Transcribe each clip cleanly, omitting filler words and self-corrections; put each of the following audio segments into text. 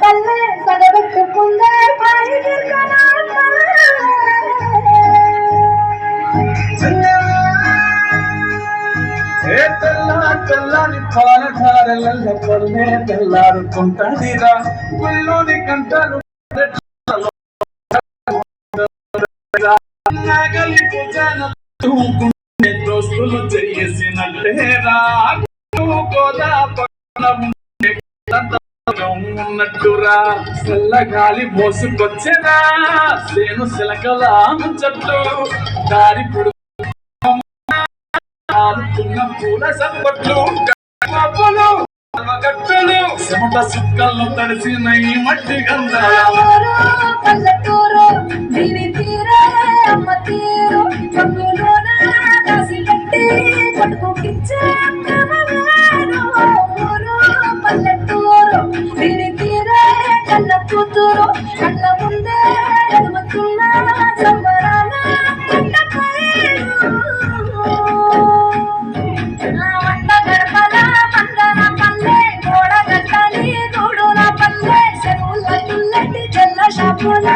తల్లే సగబెట్టుకుందే తెల్లాని పాలధారల పల్లె తెల్లారుకుంటాదిరా గుళ్ళోని కంటారు దోస్తులు చేసినట్టేరా ఉన్నట్టురా చల్లగాలి మోసుకొచ్చేరా సేను శిలకల చెట్లు దారి పొడు పూల సప్పట్లు గట్టులు చెమట సుక్కల్లో తడిసిన ఈ మట్టి గంధాలు పల్లెటూరు దీని తీరే అమ్మ తీరు పన్నులోన దాసి కట్టి పట్టుకోకిచ్చే పల్లెటూరు దీని తీరే కళ్ళ కూతురు కళ్ళ ముందే ఎదుగుతున్న సంబరాల వంట గడపల మందన పల్లె గోడ గట్టలి గూడుల పల్లె చెరువుల తుల్లటి చెల్ల షాపుల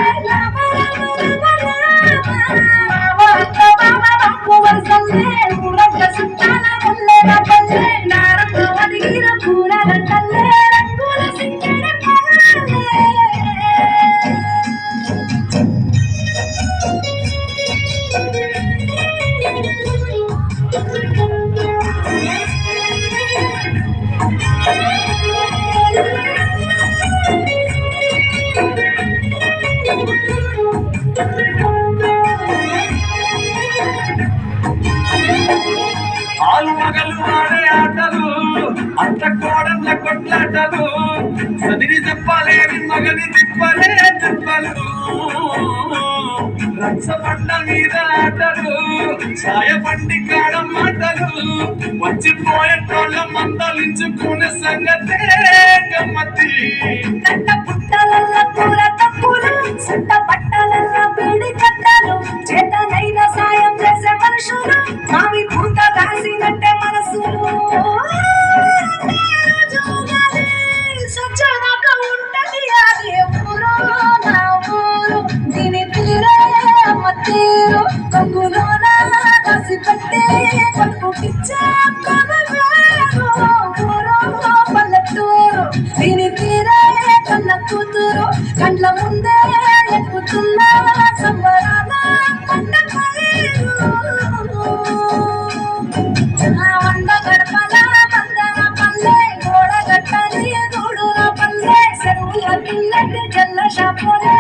ఆలు మగలు ఆడే ఆటలు అంత కోడళ్ళ కొట్లాటలు సదిరి చెప్పలేని మగని తిప్పలే తిప్పలు రచ్చబండ మీద ఆటలు ఛాయ బండి కాడ మాటలు వచ్చిపోయేటోళ్ళ మందలించుకునే సంగతే గమ్మతి పుట్టలల్ల కూర తప్పులు సొంత పట్టలల్ల వేడి కట్టలు చేతనైన సాయం చేసే మనుషులు మావి పూత కాసినట్టే మనసులు స్వచ్ఛదాకా ఉంటది అది ఊరు నా ఊరు దీని తీరే అమ్మ తీరు కొంగులోన కాసి పట్టే పట్టుకిచ్చే పల్లెటూరు దీని తీరే కళ్ళ కూతురు కండ్ల ముందే ఎక్కుతున్న సంబరాల వంద గడపల మందన పల్లె గోడ గట్టలి గూడుల పల్లె చెరువుల పిల్లటి జల్ల షాపులే